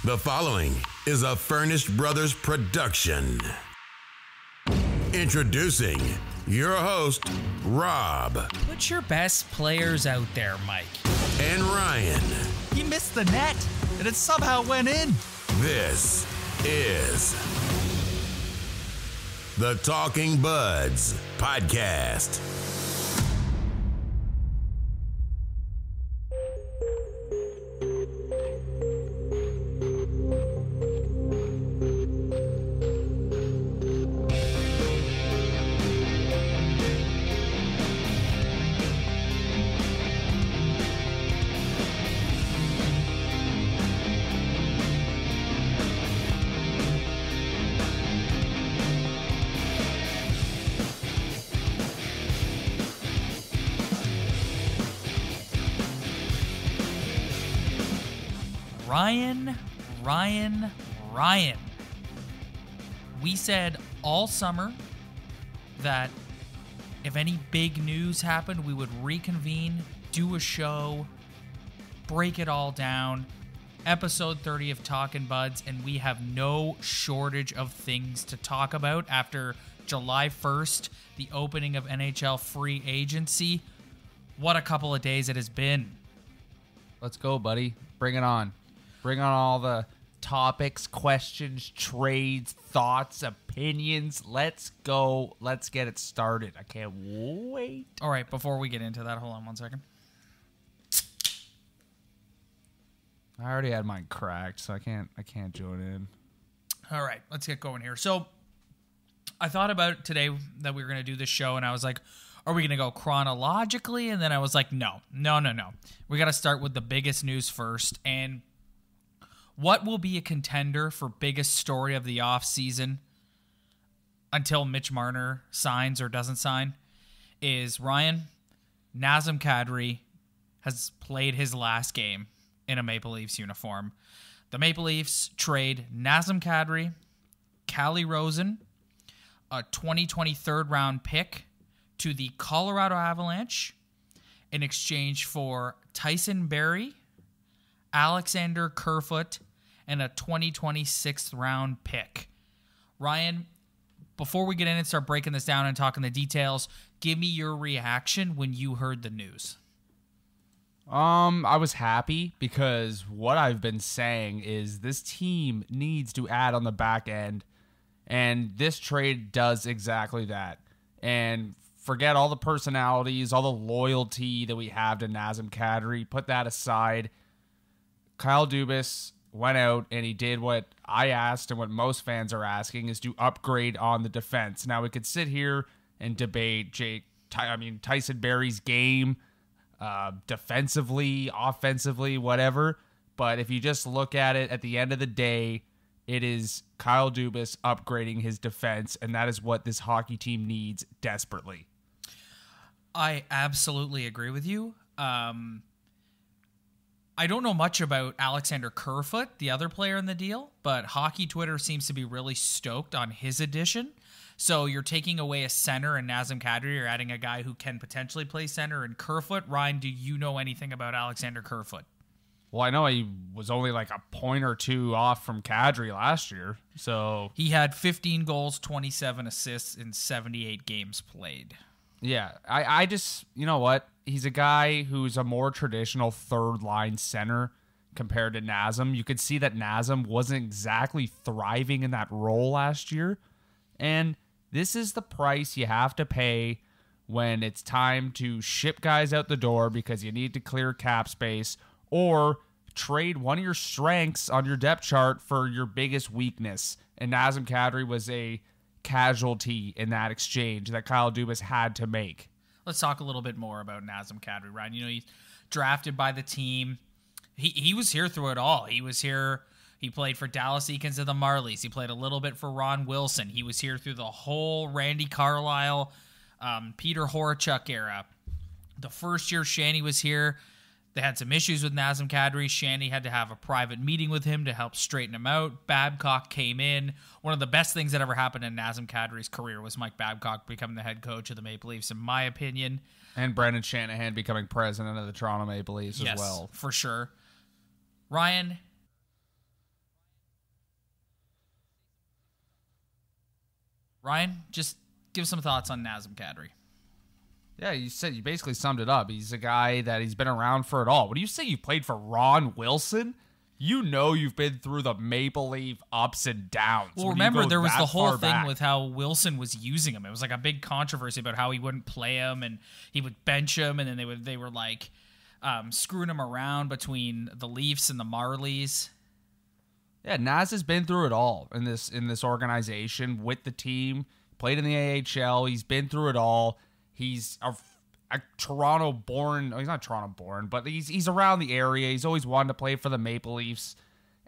The following is a Furnished Brothers production. Introducing your host, Rob. Put your best players out there, Mike. And Ryan. He missed the net, and it somehow went in. This is the Talking Buds podcast. Ryan. We said all summer that if any big news happened, we would reconvene, do a show, break it all down. Episode 30 of Talkin' Buds, and we have no shortage of things to talk about after July 1st, the opening of NHL free agency. What a couple of days it has been. Let's go, buddy. Bring it on. Bring on all the topics, questions, trades, thoughts, opinions. Let's go. Let's get it started. I can't wait. All right, before we get into that, hold on one second. I already had mine cracked, so I can't join in. All right, let's get going here. So I thought about today that we were going to do this show, and I was like, are we going to go chronologically? And then I was like, no. We got to start with the biggest news first. And what will be a contender for biggest story of the offseason until Mitch Marner signs or doesn't sign is Ryan, Nazem Kadri has played his last game in a Maple Leafs uniform. The Maple Leafs trade Nazem Kadri, Calle Rosen, a 2020 third-round pick to the Colorado Avalanche in exchange for Tyson Barrie, Alexander Kerfoot, and a 2020 6th-round pick. Ryan, before we get in and start breaking this down and talking the details, give me your reaction when you heard the news. I was happy because what I've been saying is this team needs to add on the back end, and this trade does exactly that. And forget all the personalities, all the loyalty that we have to Nazem Kadri. Put that aside. Kyle Dubas went out and he did what I asked and what most fans are asking is to upgrade on the defense. Now we could sit here and debate Tyson Barrie's game, defensively, offensively, whatever. But if you just look at it at the end of the day, it is Kyle Dubas upgrading his defense, and that is what this hockey team needs desperately. I absolutely agree with you. I don't know much about Alexander Kerfoot, the other player in the deal, but hockey Twitter seems to be really stoked on his addition. So you're taking away a center in Nazem Kadri, you're adding a guy who can potentially play center in Kerfoot. Ryan, do you know anything about Alexander Kerfoot? Well, I know he was only like a point or two off from Kadri last year. So he had 15 goals, 27 assists in 78 games played. Yeah, I just, you know what? He's a guy who's a more traditional third-line center compared to Nazem. You could see that Nazem wasn't exactly thriving in that role last year. And this is the price you have to pay when it's time to ship guys out the door because you need to clear cap space or trade one of your strengths on your depth chart for your biggest weakness. And Nazem Kadri was a casualty in that exchange that Kyle Dubas had to make. Let's talk a little bit more about Nazem Kadri, Ryan. You know, he's drafted by the team. He was here through it all. He was here. He played for Dallas Eakins of the Marlies. He played a little bit for Ron Wilson. He was here through the whole Randy Carlyle, Peter Horachuk era. The first year Shanny was here, they had some issues with Nazem Kadri. Shanny had to have a private meeting with him to help straighten him out. Babcock came in. One of the best things that ever happened in Nazem Kadri's career was Mike Babcock becoming the head coach of the Maple Leafs, in my opinion. And Brendan Shanahan becoming president of the Toronto Maple Leafs as well. For sure. Ryan, Ryan, just give some thoughts on Nazem Kadri. Yeah, you basically summed it up. He's a guy that he's been around for it all. What do you say you played for Ron Wilson? You know you've been through the Maple Leaf ups and downs. Well, remember, there was the whole thing with how Wilson was using him. It was like a big controversy about how he wouldn't play him and he would bench him, and then they were like screwing him around between the Leafs and the Marlies. Yeah, Naz has been through it all in this organization with the team. Played in the AHL. He's been through it all. He's a Toronto-born. He's not Toronto-born, but he's around the area. He's always wanted to play for the Maple Leafs,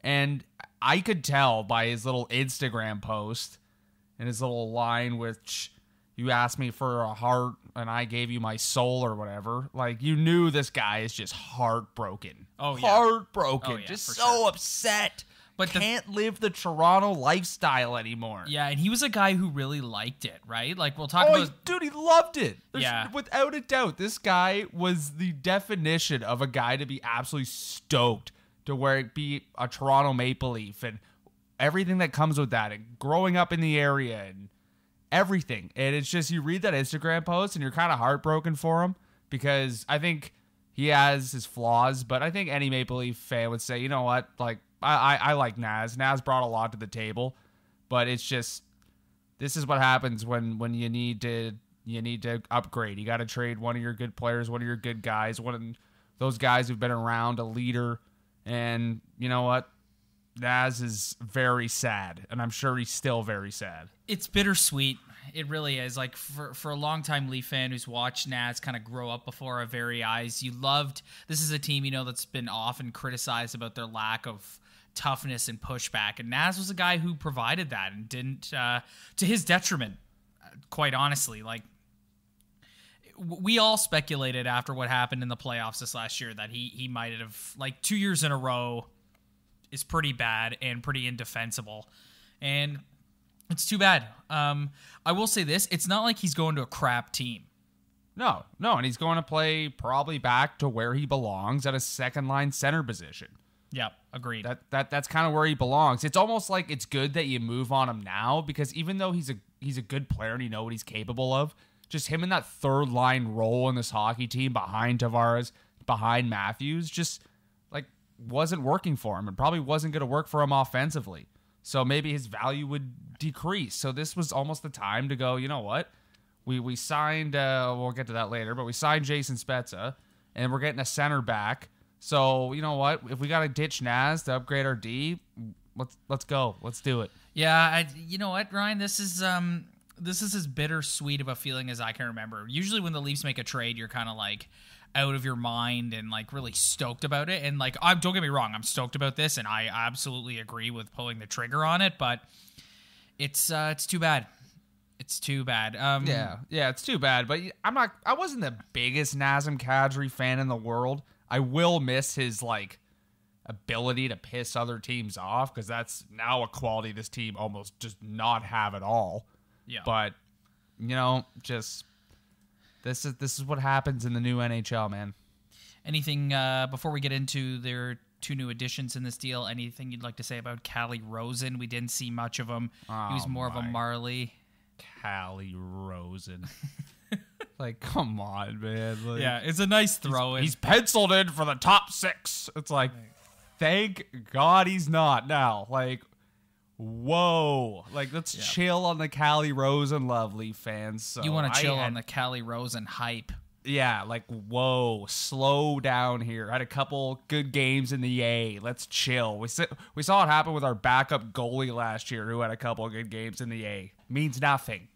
and I could tell by his little Instagram post and his little line, which you asked me for a heart and I gave you my soul or whatever. Like, you knew this guy is just heartbroken. Oh yeah, heartbroken. Oh, yeah, just so sure. upset. But can't live the Toronto lifestyle anymore. Yeah, and he was a guy who really liked it, right? Like, we'll talk about... Dude, he loved it. Yeah. Without a doubt, this guy was the definition of a guy to be absolutely stoked to be a Toronto Maple Leaf and everything that comes with that, and growing up in the area and everything. And it's just, you read that Instagram post and you're kind of heartbroken for him, because I think he has his flaws, but I think any Maple Leaf fan would say, you know what, like, I like Naz. Naz brought a lot to the table, but it's just, this is what happens when you need to upgrade. You got to trade one of your good players, one of your good guys, one of those guys who've been around, a leader. And you know what? Naz is very sad, and I'm sure he's still very sad. It's bittersweet. It really is. Like, for a long-time Leaf fan who's watched Naz kind of grow up before our very eyes, this is a team, that's been often criticized about their lack of toughness and pushback, and Naz was a guy who provided that and didn't, to his detriment, quite honestly. Like, we all speculated after what happened in the playoffs this last year that he might have, like, 2 years in a row is pretty bad and pretty indefensible, and it's too bad. I will say this, it's not like he's going to a crap team. No, and he's going to play probably back to where he belongs, at a second-line center position. Yep, agreed. That's kind of where he belongs. It's almost like it's good that you move on him now, because even though he's a good player and you know what he's capable of, just him in that third line role in this hockey team behind Tavares, behind Matthews, just like wasn't working for him, and probably wasn't going to work for him offensively. So maybe his value would decrease. So this was almost the time to go, you know what? We signed, we'll get to that later, but we signed Jason Spezza, and we're getting a center back. So, you know what? If we got to ditch Naz to upgrade our D, let's go. Let's do it. Yeah, you know what, Ryan? This is as bittersweet of a feeling as I can remember. Usually when the Leafs make a trade, you're kind of like out of your mind and like really stoked about it. And like, don't get me wrong, I'm stoked about this, and I absolutely agree with pulling the trigger on it. But it's too bad. It's too bad. Yeah, it's too bad. But I wasn't the biggest Nazem Kadri fan in the world. I will miss his like ability to piss other teams off, because that's now a quality this team almost does not have at all. Yeah. But just this is what happens in the new NHL, man. Anything before we get into their two new additions in this deal? Anything you'd like to say about Calle Rosen? We didn't see much of him. He was more of a Marley. Calle Rosen. Like, come on, man. Like, yeah, it's a nice throw in. He's penciled in for the top 6. It's like, thank God he's not now. Like, whoa. Like, let's chill on the Calle Rosen lovely fans. So you want to chill on the Calle Rosen hype. Yeah, like, whoa, slow down here. Had a couple good games in the A. Let's chill. We saw it happen with our backup goalie last year, who had a couple of good games in the A. Means nothing.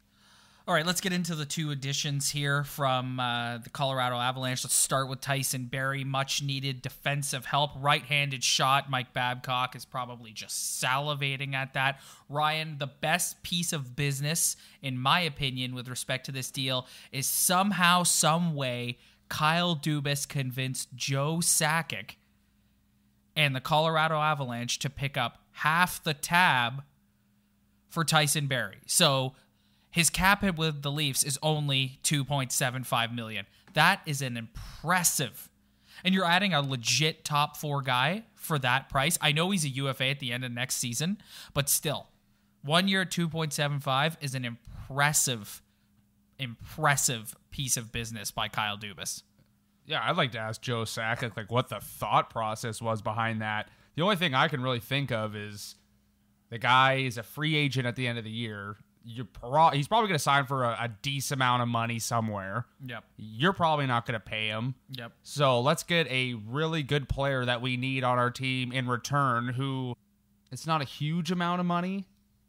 All right, let's get into the two additions here from the Colorado Avalanche. Let's start with Tyson Barrie. Much-needed defensive help. Right-handed shot. Mike Babcock is probably just salivating at that. Ryan, the best piece of business, in my opinion, with respect to this deal, is somehow, some way, Kyle Dubas convinced Joe Sakic and the Colorado Avalanche to pick up half the tab for Tyson Barrie. So his cap hit with the Leafs is only $2.75 million. That is an impressive. And you're adding a legit top 4 guy for that price. I know he's a UFA at the end of next season, but still, 1 year at 2.75 is an impressive piece of business by Kyle Dubas. Yeah, I'd like to ask Joe Sakic like what the thought process was behind that. The only thing I can really think of is the guy is a free agent at the end of the year. He's probably going to sign for a decent amount of money somewhere. Yep. You're probably not going to pay him. Yep. So let's get a really good player that we need on our team in return who it's not a huge amount of money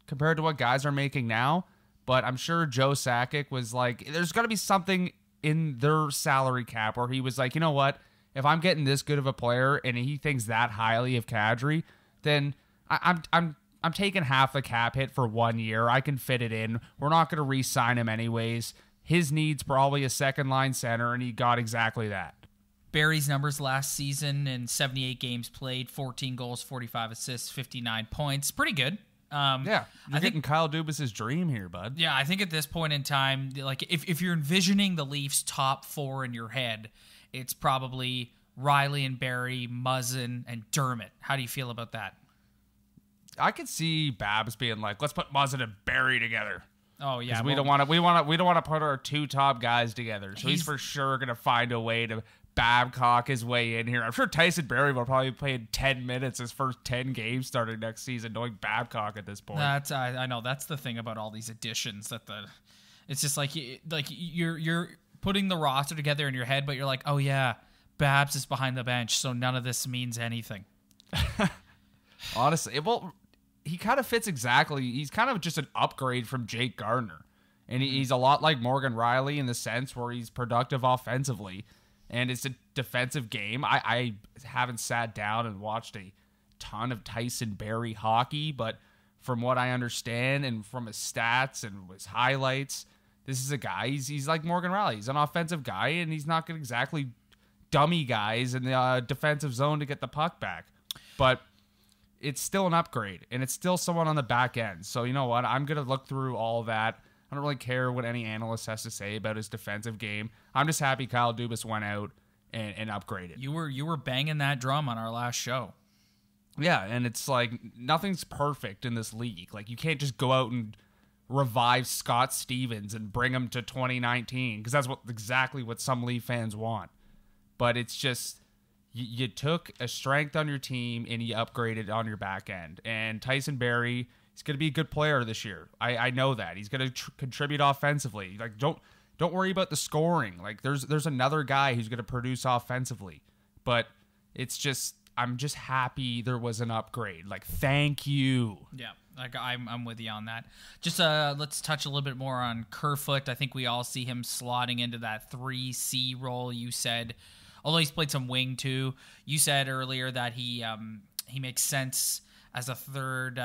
compared to what guys are making now. But I'm sure Joe Sakic was like, there's got to be something in their salary cap where he was like, you know what? If I'm getting this good of a player and he thinks that highly of Kadri, then I'm taking half the cap hit for 1 year. I can fit it in. We're not going to re-sign him anyways. His need's probably a second-line center, and he got exactly that. Barrie's numbers last season in 78 games played, 14 goals, 45 assists, 59 points. Pretty good. Yeah, I think Kyle Dubas' dream here, bud. Yeah, I think at this point in time, like if you're envisioning the Leafs' top four in your head, it's probably Riley and Barrie, Muzzin, and Dermott. How do you feel about that? I could see Babs being like, "Let's put Muzzin and Barrie together." Oh yeah, we don't want to put our two top guys together. So he's for sure gonna find a way to Babcock his way in here. I'm sure Tyson Barrie will probably play in 10 minutes his first 10 games starting next season, knowing Babcock at this point. That's I know that's the thing about all these additions it's just like you're putting the roster together in your head, but you're like, oh yeah, Babs is behind the bench, so none of this means anything. Honestly, well, he kind of fits exactly. He's kind of just an upgrade from Jake Gardiner, and he's a lot like Morgan Riley in the sense where he's productive offensively. And it's a defensive game. I haven't sat down and watched a ton of Tyson Barrie hockey, but from what I understand and from his stats and his highlights, this is a guy, he's like Morgan Riley. He's an offensive guy, and he's not going to exactly dummy guys in the defensive zone to get the puck back. But it's still an upgrade, and it's still someone on the back end. So you know what? I'm going to look through all that. I don't really care what any analyst has to say about his defensive game. I'm just happy Kyle Dubas went out and upgraded. You were banging that drum on our last show. Yeah, and it's like nothing's perfect in this league. Like you can't just go out and revive Scott Stevens and bring him to 2019 because that's exactly what some Leaf fans want. But it's just you took a strength on your team and you upgraded on your back end. And Tyson Barrie, he's going to be a good player this year. I know that. He's going to contribute offensively. Like don't worry about the scoring. Like there's another guy who's going to produce offensively. But it's just I'm just happy there was an upgrade. Like thank you. Yeah. Like I'm with you on that. Just let's touch a little bit more on Kerfoot. I think we all see him slotting into that 3C role you said. Although he's played some wing too. You said earlier that he makes sense as a third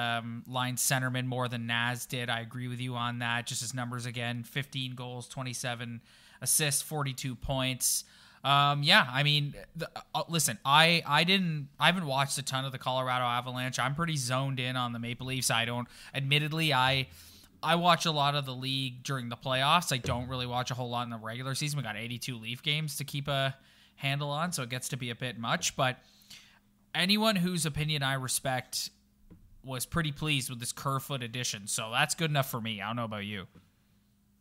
line centerman more than Naz did. I agree with you on that. Just his numbers again, 15 goals, 27 assists, 42 points. Yeah, I mean, listen, I haven't watched a ton of the Colorado Avalanche. I'm pretty zoned in on the Maple Leafs. Admittedly, I watch a lot of the league during the playoffs. I don't really watch a whole lot in the regular season. We got 82 Leaf games to keep a handle on, so it gets to be a bit much, but anyone whose opinion I respect was pretty pleased with this Kerfoot addition, so that's good enough for me. I don't know about you.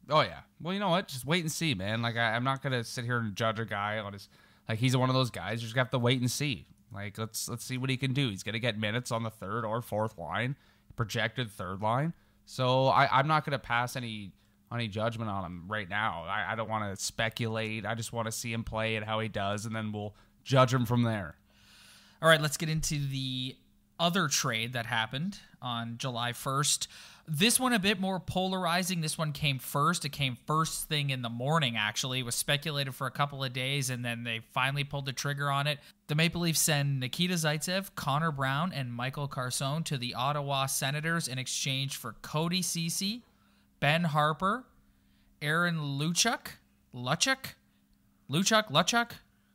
Oh yeah. Well, you know what? Just wait and see, man. Like I'm not gonna sit here and judge a guy on his. Like he's one of those guys. You just have to wait and see. Like let's see what he can do. He's gonna get minutes on the third or fourth line, projected third line. So I'm not gonna pass any judgment on him right now. I don't want to speculate. I just want to see him play and how he does, and then we'll judge him from there. All right, let's get into the other trade that happened on July 1st. This one a bit more polarizing. This one came first. It came first thing in the morning, actually. It was speculated for a couple of days, and then they finally pulled the trigger on it. The Maple Leafs send Nikita Zaitsev, Connor Brown, and Michael Carson to the Ottawa Senators in exchange for Cody Ceci, Ben Harper, Aaron Luchuk. Do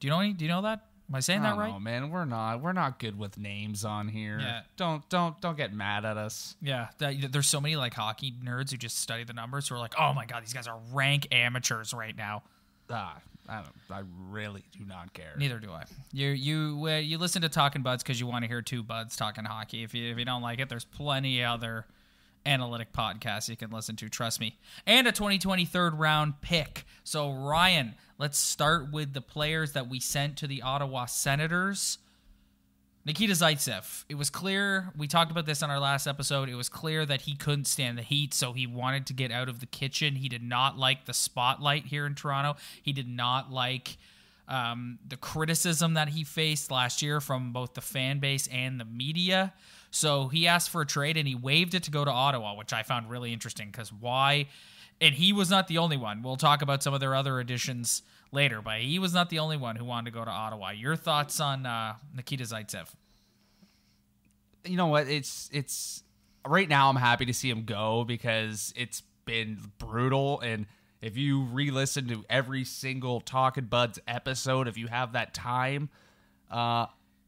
you know that? Am I saying that right? No, man, we're not good with names on here. Yeah. Don't get mad at us. Yeah, there's so many like hockey nerds who just study the numbers who are like, oh my god, these guys are rank amateurs right now. I really do not care. Neither do I. You listen to Talking Buds because you want to hear two buds talking hockey. If you don't like it, there's plenty other analytic podcast you can listen to, trust me. And a 2020 third round pick. So, Ryan, let's start with the players that we sent to the Ottawa Senators. Nikita Zaitsev. It was clear, we talked about this on our last episode, it was clear that he couldn't stand the heat, so he wanted to get out of the kitchen. He did not like the spotlight here in Toronto. He did not like the criticism that he faced last year from both the fan base and the media. So he asked for a trade, and he waived it to go to Ottawa, which I found really interesting, because why? And he was not the only one. We'll talk about some of their other additions later, but he was not the only one who wanted to go to Ottawa. Your thoughts on Nikita Zaitsev? You know what? It's right now I'm happy to see him go because it's been brutal. And if you re-listen to every single Talkin' Buds episode, if you have that time,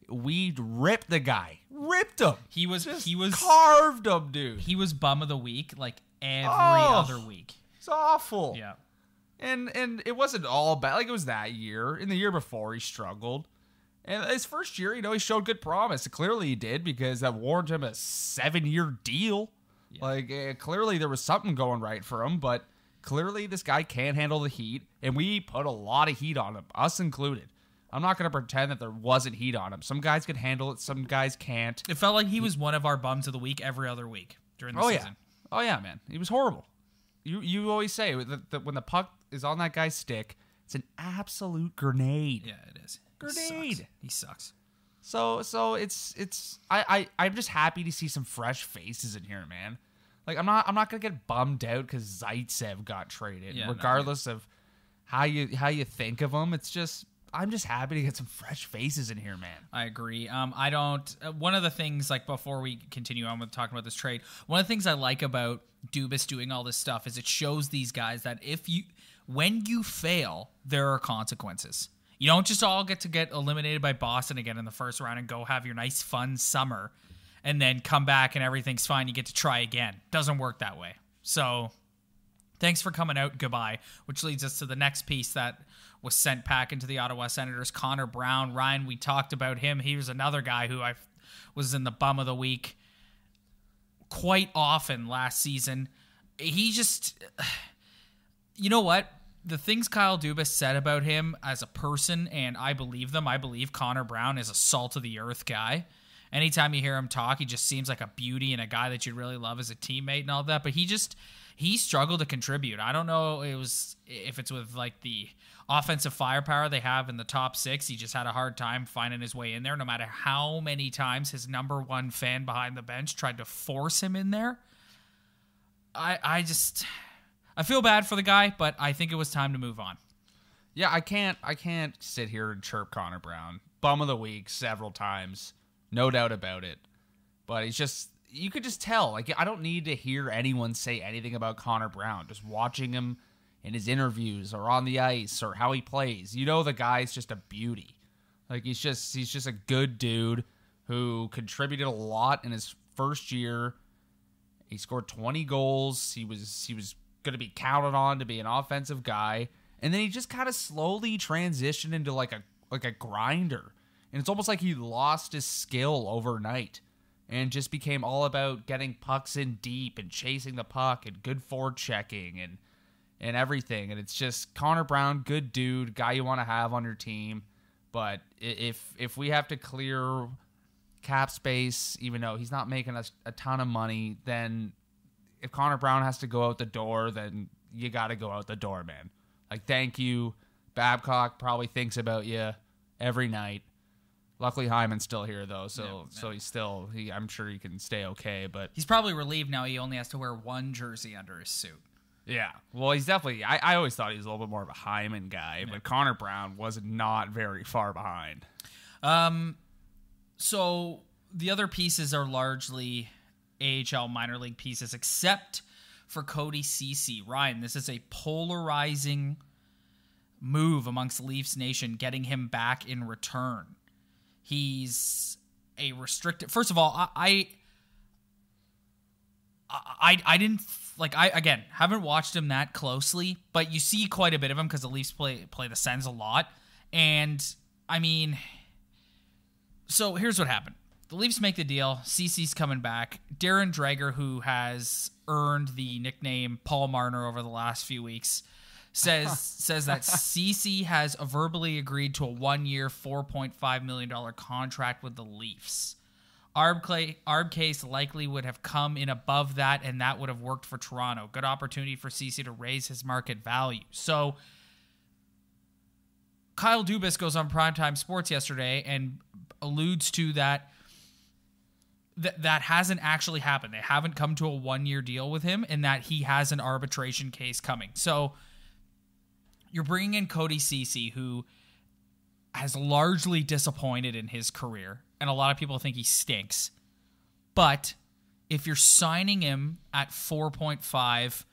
we ripped the guy. Ripped him. He was carved him, dude. He was bum of the week like every other week. It's awful. Yeah. And it wasn't all bad. Like, it was that year. In the year before, he struggled. And his first year, he showed good promise. Clearly he did, because that warranted him a 7-year deal. Yeah. Like, clearly there was something going right for him, but clearly this guy can't handle the heat, and we put a lot of heat on him, us included. I'm not going to pretend that there wasn't heat on him. Some guys could handle it, some guys can't. It felt like he was one of our bums of the week every other week during the season. Oh, yeah, man. He was horrible. You always say that when the puck is on that guy's stick, it's an absolute grenade. Yeah, it is. Grenade. He sucks. So I'm just happy to see some fresh faces in here, man. Like, I'm not gonna get bummed out because Zaitsev got traded, regardless of how you think of him. It's just, I'm just happy to get some fresh faces in here, man. I agree. I don't. One of the things, like, before we continue on with talking about this trade, one of the things I like about Dubas doing all this stuff is it shows these guys that when you fail, there are consequences. You don't just all get eliminated by Boston again in the first round and go have your nice fun summer and then come back and everything's fine. You get to try again. Doesn't work that way. So thanks for coming out. Goodbye. Which leads us to the next piece that was sent back into the Ottawa Senators, Connor Brown. Ryan, we talked about him. He was another guy who I was in the bum of the week quite often last season. He just, you know what? The things Kyle Dubas said about him as a person, and I believe them. I believe Connor Brown is a salt-of-the-earth guy. Anytime you hear him talk, he just seems like a beauty and a guy that you really love as a teammate and all that. But he struggled to contribute. I don't know if it's with like the offensive firepower they have in the top six. He just had a hard time finding his way in there, no matter how many times his number one fan behind the bench tried to force him in there. I feel bad for the guy, but I think it was time to move on. Yeah, I can't sit here and chirp Connor Brown. Bum of the week several times. No doubt about it. But he's just, you could just tell. Like, I don't need to hear anyone say anything about Connor Brown. Just watching him in his interviews or on the ice or how he plays. You know the guy's just a beauty. Like, he's just a good dude who contributed a lot in his first year. He scored 20 goals. He was going to be counted on to be an offensive guy. And then he just kind of slowly transitioned into like a grinder. And it's almost like he lost his skill overnight and just became all about getting pucks in deep and chasing the puck and good forechecking and everything. And it's just Connor Brown, good dude, guy you want to have on your team. But if we have to clear cap space, even though he's not making us a ton of money, then if Connor Brown has to go out the door, then you got to go out the door, man. Like, thank you. Babcock probably thinks about you every night. Luckily, Hyman's still here, though, so I'm sure he can stay okay. But he's probably relieved now he only has to wear one jersey under his suit. Yeah. Well, he's definitely, I always thought he was a little bit more of a Hyman guy, but Connor Brown was not very far behind. So the other pieces are largely AHL minor league pieces, except for Cody Ceci. Ryan, this is a polarizing move amongst Leafs Nation, getting him back in return. He's a restricted. First of all, I didn't like. I again haven't watched him that closely, but you see quite a bit of him because the Leafs play the Sens a lot, and I mean, so here's what happened. The Leafs make the deal. Ceci's coming back. Darren Dreger, who has earned the nickname Paul Marner over the last few weeks, says that Ceci has verbally agreed to a 1-year, $4.5 million contract with the Leafs. Arb case likely would have come in above that, and that would have worked for Toronto. Good opportunity for Ceci to raise his market value. So Kyle Dubas goes on Primetime Sports yesterday and alludes to that hasn't actually happened. They haven't come to a 1-year deal with him, and that he has an arbitration case coming. So you're bringing in Cody Ceci, who has largely disappointed in his career, and a lot of people think he stinks. But if you're signing him at 4.5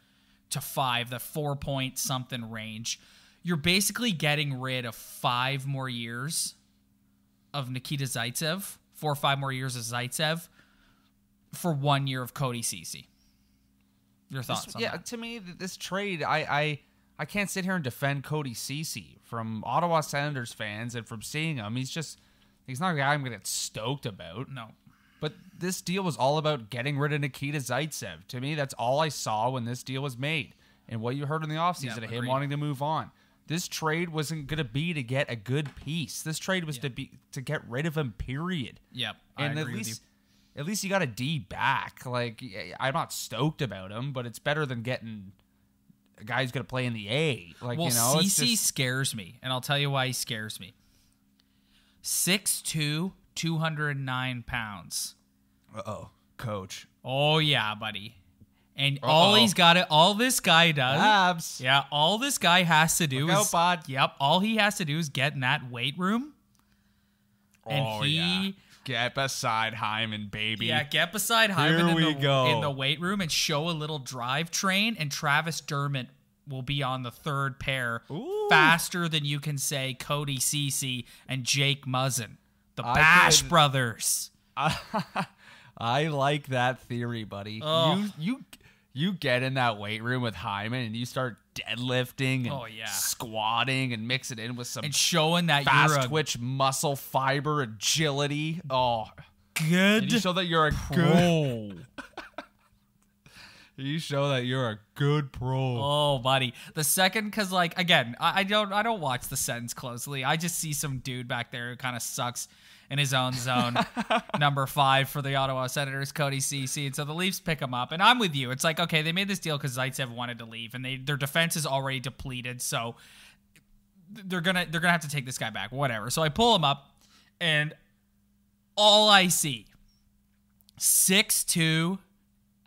to 5, the 4-point-something range, you're basically getting rid of 5 more years of Nikita Zaitsev, 4 or 5 more years of Zaitsev, for 1 year of Cody Ceci. Your thoughts on that? Yeah, to me, this trade, I can't sit here and defend Cody Ceci from Ottawa Senators fans and from seeing him. He's not a guy I'm going to get stoked about. No. But this deal was all about getting rid of Nikita Zaitsev. To me, that's all I saw when this deal was made and what you heard in the offseason of him wanting to move on. This trade wasn't going to be to get a good piece. This trade was to get rid of him, period. Yep, and I agree with you. At least you got a D back. Like, I'm not stoked about him, but it's better than getting a guy who's going to play in the A. Like, well, you know, Ceci scares me, and I'll tell you why he scares me. 6'2", 209 pounds. Uh-oh, coach. Oh, yeah, buddy. And all this guy does. Abs. Yeah, all this guy has to do is. Bud. Yep, all he has to do is get in that weight room. And Get beside Hyman, baby. Yeah, get beside Hyman Here we go. in the weight room and show a little drive train, and Travis Dermott will be on the third pair faster than you can say Cody Ceci and Jake Muzzin. The Bash brothers. I like that theory, buddy. Oh. You get in that weight room with Hyman and you start deadlifting and squatting and mix it in with some and showing that fast you're a twitch muscle fiber agility. Oh, good. And you show that you're a pro. You show that you're a good pro. Oh, buddy. The second, because like again, I don't watch the Sens closely. I just see some dude back there who kind of sucks in his own zone. Number 5 for the Ottawa Senators, Cody Ceci. And so the Leafs pick him up. And I'm with you. It's like, okay, they made this deal because Zaitsev wanted to leave, and their defense is already depleted, so they're gonna have to take this guy back. Whatever. So I pull him up, and all I see 6'2",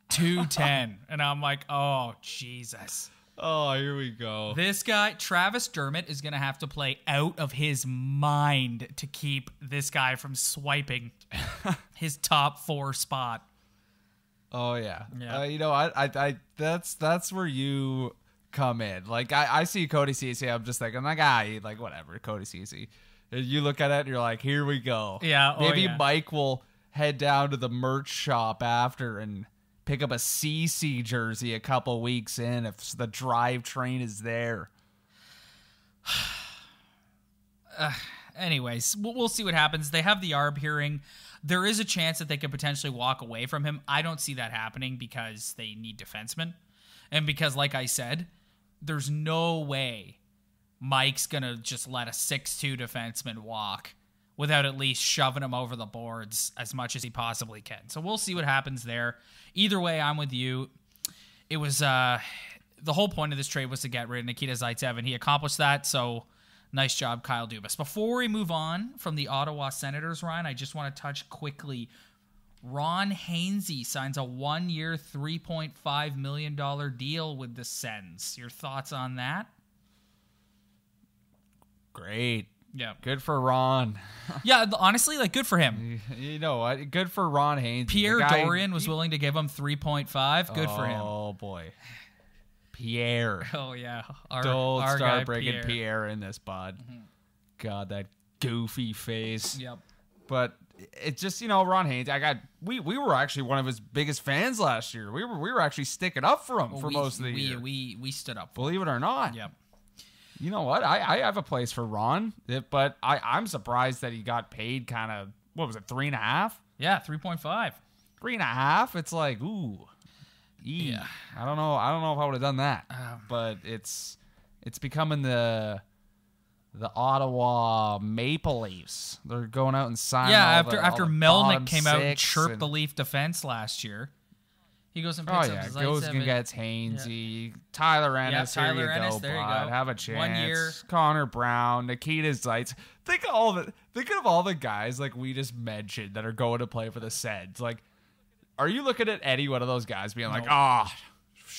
210, and I'm like, oh Jesus. Oh, here we go. This guy, Travis Dermott, is going to have to play out of his mind to keep this guy from swiping his top 4 spot. Oh, yeah. Yeah. You know, I that's where you come in. Like, I see Cody Ceci, I'm just thinking, like, whatever, Cody Ceci. And you look at it, and you're like, here we go. Yeah. Maybe Mike will head down to the merch shop after and pick up a CC jersey a couple weeks in if the drive train is there. Anyways, we'll see what happens. They have the ARB hearing. There is a chance that they could potentially walk away from him. I don't see that happening because they need defensemen. And because, like I said, there's no way Mike's going to just let a 6'2" defenseman walk without at least shoving him over the boards as much as he possibly can. So we'll see what happens there. Either way, I'm with you. It was the whole point of this trade was to get rid of Nikita Zaitsev, and he accomplished that, so nice job, Kyle Dubas. Before we move on from the Ottawa Senators, Ryan, I just want to touch quickly. Ron Hainsey signs a 1-year, $3.5 million deal with the Sens. Your thoughts on that? Great. Yeah. Good for Ron. Yeah, honestly, like, good for him. You know what? Good for Ron Hainsey. Pierre Dorian was willing to give him 3.5. Good for him. Oh, boy. Pierre. Oh, yeah. Don't our start guy bringing Pierre in this, bud. Mm-hmm. God, that goofy face. Yep. But it's just, you know, Ron Hainsey, we were actually one of his biggest fans last year. We were actually sticking up for him most of the year. We stood up for Believe it or not. Yep. You know what? I have a place for Ron, but I'm surprised that he got paid kind of what was it, 3.5? Yeah, 3.5. 3.5. It's like, ooh, Yeah. I don't know if I would have done that, but it's becoming the Ottawa Maple Leafs. They're going out and signing. After Melnick came out and six chirped the Leaf defense last year, he goes and picks up Zaitsev. Goes and gets Hainsey, Tyler Ennis. Tyler here Ennis, you go, there you bud. go. Have a chance. 1 year. Connor Brown, Nikita Zaitsev. Think of all the guys like we just mentioned that are going to play for the Sens. Like, are you looking at any one of those guys being like,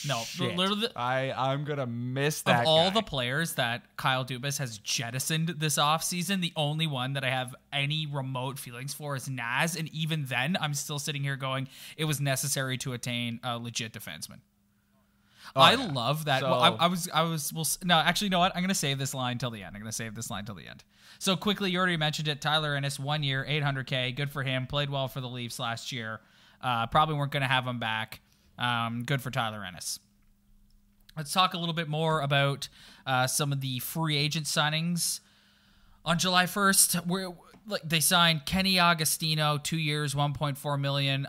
no, shit, literally, I'm gonna miss that. Of all guy. the players that Kyle Dubas has jettisoned this offseason, the only one that I have any remote feelings for is Naz, and even then, I'm still sitting here going, it was necessary to attain a legit defenseman. I love that. So, No, actually, you know what? I'm going to save this line till the end. So quickly, you already mentioned it. Tyler Ennis, 1 year, $800K. Good for him. Played well for the Leafs last year. Probably weren't going to have him back. Good for Tyler Ennis. Let's talk a little bit more about some of the free agent signings. On July 1st, they signed Kenny Agostino, 2 years, $1.4 million.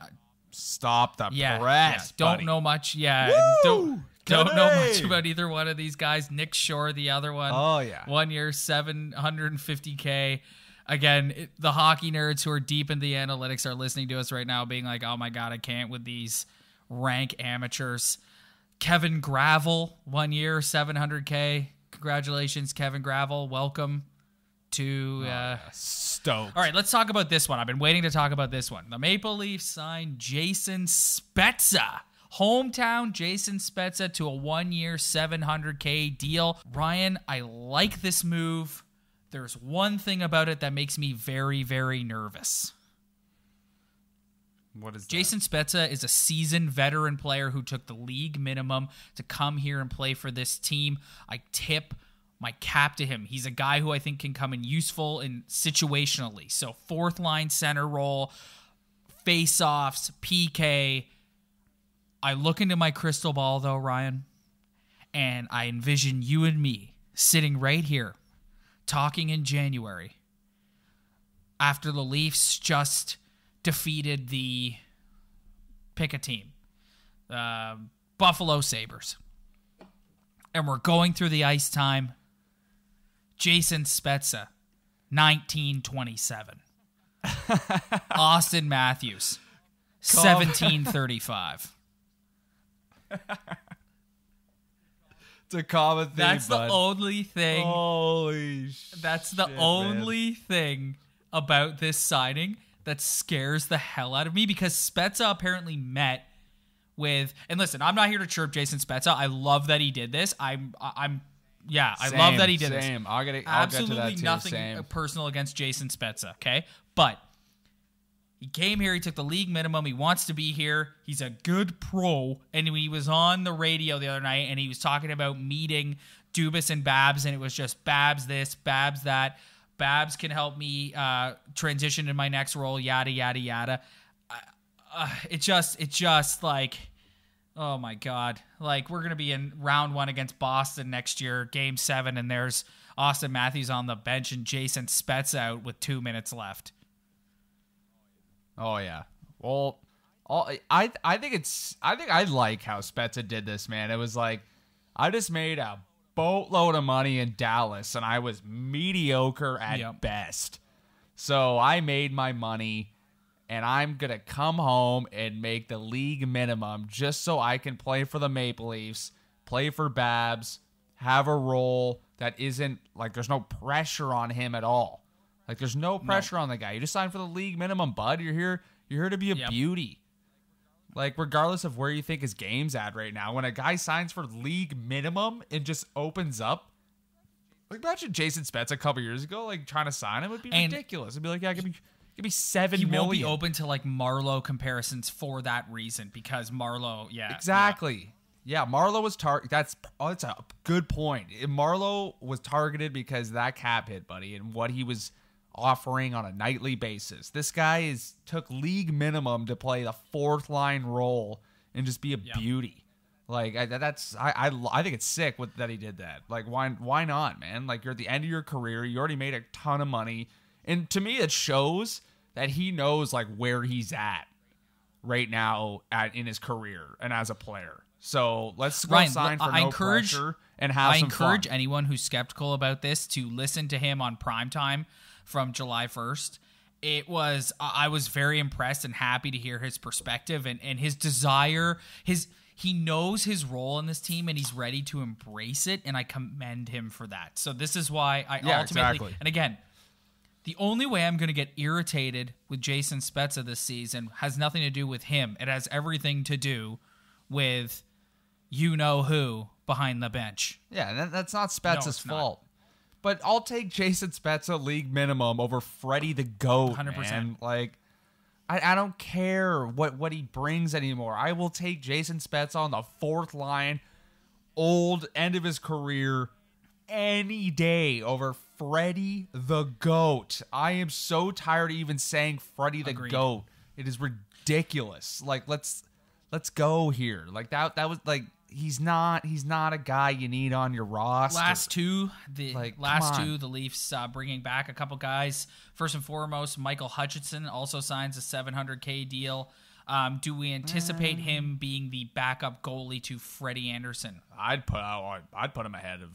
Stop the press. Yeah. Don't buddy. know much. Yeah, Woo! don't know much about either one of these guys. Nick Shore, the other one. Oh yeah, 1 year, $750K. Again, the hockey nerds who are deep in the analytics are listening to us right now, being like, "Oh my god, I can't with these rank amateurs." Kevin Gravel, 1 year, $700K. Congratulations, Kevin Gravel. Welcome to stoked. All right, let's talk about this one. I've been waiting to talk about this one. The Maple Leafs signed Jason Spezza. Hometown Jason Spezza to a 1 year, $700K deal. Ryan, I like this move. There's one thing about it that makes me very, very nervous. What is that? Jason Spezza is a seasoned veteran player who took the league minimum to come here and play for this team. I tip my cap to him. He's a guy who I think can come in useful and situationally. So fourth line center role, face-offs, PK. I look into my crystal ball though, Ryan, and I envision you and me sitting right here talking in January after the Leafs just defeated the pick a team, Buffalo Sabres. And we're going through the ice time. Jason Spezza, 1927. Austin Matthews, 1735. It's a common thing. That's the only thing. Holy shit. That's the only thing about this signing that scares the hell out of me, because Spezza apparently met with, and listen, I'm not here to chirp Jason Spezza. I love that he did this. I love that he did this. I'll get Absolutely to that too. nothing personal against Jason Spezza, okay? But he came here. He took the league minimum. He wants to be here. He's a good pro. And he was on the radio the other night, and he was talking about meeting Dubas and Babs, and it was just Babs this, Babs that. Babs can help me transition to my next role, yada, yada, yada. It just like, oh my God. Like, we're going to be in round 1 against Boston next year, game 7, and there's Austin Matthews on the bench and Jason Spezza out with 2 minutes left. Oh yeah. Well, I think I like how Spezza did this, man. It was like, I just made a boatload of money in Dallas, and I was mediocre at best. So I made my money, and I'm going to come home and make the league minimum just so I can play for the Maple Leafs, play for Babs, have a role that isn't, like, there's no pressure on him at all. Like, there's no pressure on the guy. You just signed for the league minimum, bud. You're here to be a beauty. Like, regardless of where you think his game's at right now, when a guy signs for league minimum and just opens up, like, imagine Jason Spezza a couple years ago, like, trying to sign him would be ridiculous. It'd be like, yeah, give me $7 million. He won't be open to, like, Marleau comparisons for that reason, because Marleau, Exactly. Yeah, Marleau was that's a good point. Marleau was targeted because that cap hit, buddy, and what he was offering on a nightly basis. This guy took league minimum to play the fourth line role and just be a beauty. Like, I think it's sick that he did that. Like, why not, man? Like, you're at the end of your career. You already made a ton of money. And to me, it shows that he knows like where he's at right now in his career and as a player. So let's go sign for no pressure and have some fun. I encourage anyone who's skeptical about this to listen to him on primetime from July 1st. I was very impressed and happy to hear his perspective and his desire. He knows his role in this team and he's ready to embrace it, and I commend him for that. So this is why I ultimately, and again, the only way I'm going to get irritated with Jason Spezza this season has nothing to do with him. It has everything to do with you-know-who behind the bench. Yeah, that's not Spezza's fault. But I'll take Jason Spezza league minimum over Freddie the GOAT, 100%. Man. Like, I don't care what he brings anymore. I will take Jason Spezza on the fourth line, old, end of his career, any day over Freddie the GOAT. I am so tired of even saying Freddie the GOAT. It is ridiculous. Like, let's go here. Like that was like he's not a guy you need on your roster. Last two, the Leafs bringing back a couple guys. First and foremost, Michael Hutchinson also signs a $700K deal. Do we anticipate him being the backup goalie to Freddie Anderson? I'd put him ahead of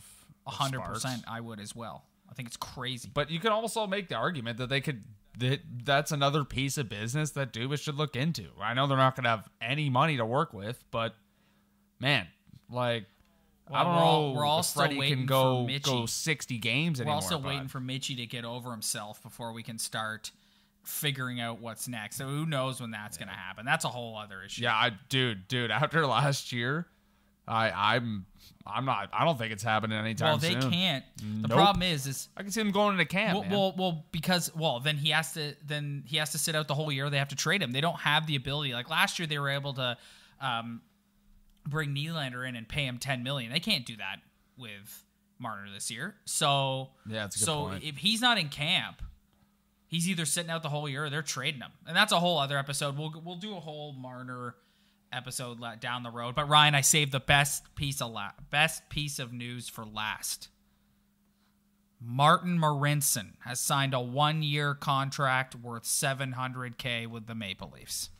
100%. I would as well. I think it's crazy. But you can also make the argument that that's another piece of business that Dubas should look into. I know they're not going to have any money to work with, but man, like, I don't know. We're all still Freddie waiting can for go 60 games anymore. We're also waiting for Mitchie to get over himself before we can start figuring out what's next. So who knows when that's going to happen? That's a whole other issue. Yeah, dude. After last year, I don't think it's happening anytime soon. Well, they can't. The problem is I can see them going into camp. Because then he has to sit out the whole year. They have to trade him. They don't have the ability. Like last year, they were able to bring Nylander in and pay him $10 million. They can't do that with Marner this year. So yeah, that's a good point. If he's not in camp, he's either sitting out the whole year or they're trading him, and that's a whole other episode. We'll do a whole Marner episode down the road. But Ryan, I saved the best piece of news for last. Martin Marincin has signed a 1-year contract worth $700K with the Maple Leafs.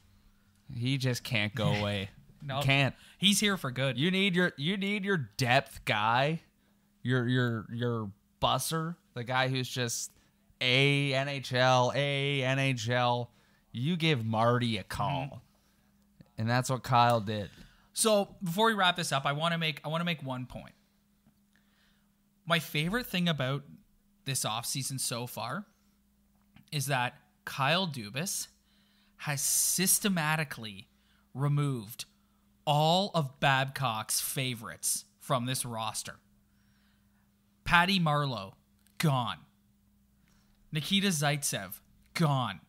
He just can't go away. No, can't. He's here for good. You need your depth guy, your busser, the guy who's just A NHL. You give Marty a call. Mm-hmm. And that's what Kyle did. So before we wrap this up, I want to make one point. My favorite thing about this offseason so far is that Kyle Dubas has systematically removed all of Babcock's favorites from this roster. Patty Marleau, gone. Nikita Zaitsev, gone.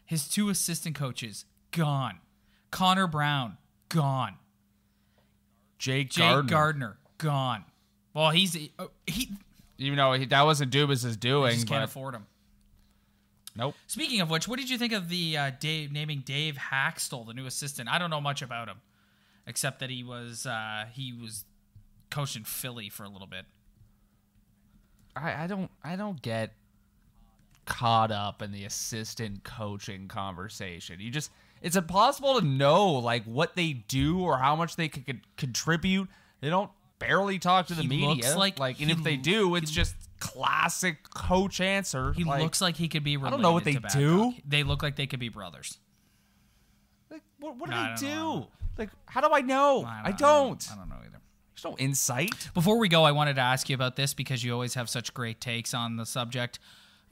His 2 assistant coaches, gone. Connor Brown, gone. Jake Gardner, gone. Well, even though that wasn't Dubas' doing, he just can't afford him. Nope. Speaking of which, what did you think of the naming Dave Haxtell the new assistant? I don't know much about him, except that he was coaching Philly for a little bit. I don't get caught up in the assistant coaching conversation. It's impossible to know like what they do or how much they could contribute. They don't barely talk to the media. And if they do, it's just classic coach answer. He looks like he could be related. I don't know what they do. They look like they could be brothers. Like, what do they do? Like, how do I know? I don't. I don't know either. There's no insight. Before we go, I wanted to ask you about this because you always have such great takes on the subject.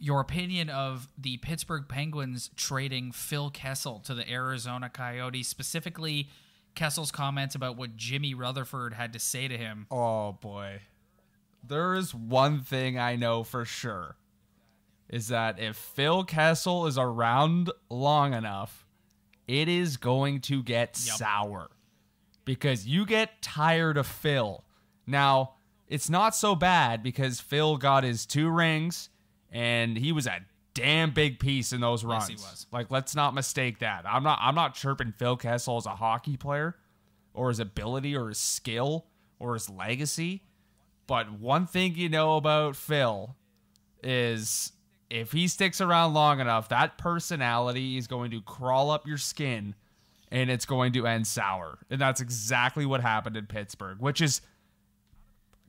Your opinion of the Pittsburgh Penguins trading Phil Kessel to the Arizona Coyotes, specifically Kessel's comments about what Jimmy Rutherford had to say to him. Oh, boy. There is one thing I know for sure, is that if Phil Kessel is around long enough, it is going to get sour. Because you get tired of Phil. Now, it's not so bad because Phil got his 2 rings, and he was a damn big piece in those runs. Yes, he was. Like, let's not mistake that. I'm not chirping Phil Kessel as a hockey player or his ability or his skill or his legacy. But one thing you know about Phil is if he sticks around long enough, that personality is going to crawl up your skin and it's going to end sour. And that's exactly what happened in Pittsburgh, which is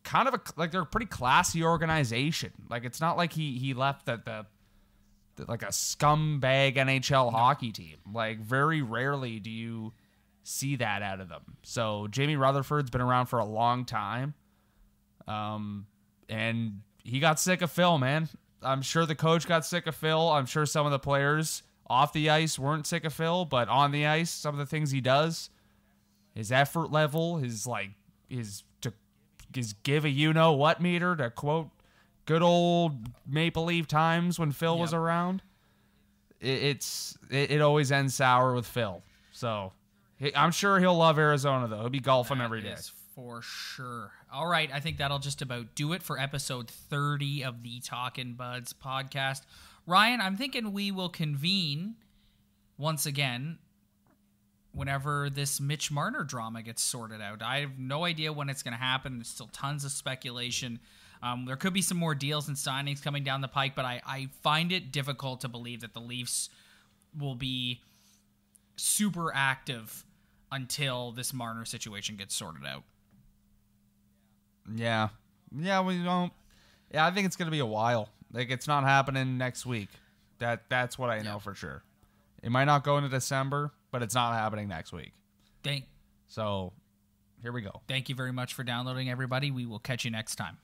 kind of they're a pretty classy organization. Like, it's not like he left like a scumbag NHL hockey team. Like, very rarely do you see that out of them. So Jamie Rutherford's been around for a long time. And he got sick of Phil, man. I'm sure the coach got sick of Phil. I'm sure some of the players off the ice weren't sick of Phil, but on the ice, some of the things he does, his effort level, his give a you-know-what meter, to quote good old Maple Leaf times when Phil was around, it always ends sour with Phil. So I'm sure he'll love Arizona, though. He'll be golfing every day. For sure. All right, I think that'll just about do it for episode 30 of the Talkin' Buds podcast. Ryan, I'm thinking we will convene once again whenever this Mitch Marner drama gets sorted out. I have no idea when it's going to happen. There's still tons of speculation. There could be some more deals and signings coming down the pike, but I find it difficult to believe that the Leafs will be super active until this Marner situation gets sorted out. Yeah, we don't. Yeah, I think it's going to be a while. Like, it's not happening next week. That's what I know for sure. It might not go into December, but it's not happening next week. So, here we go. Thank you very much for downloading, everybody. We will catch you next time.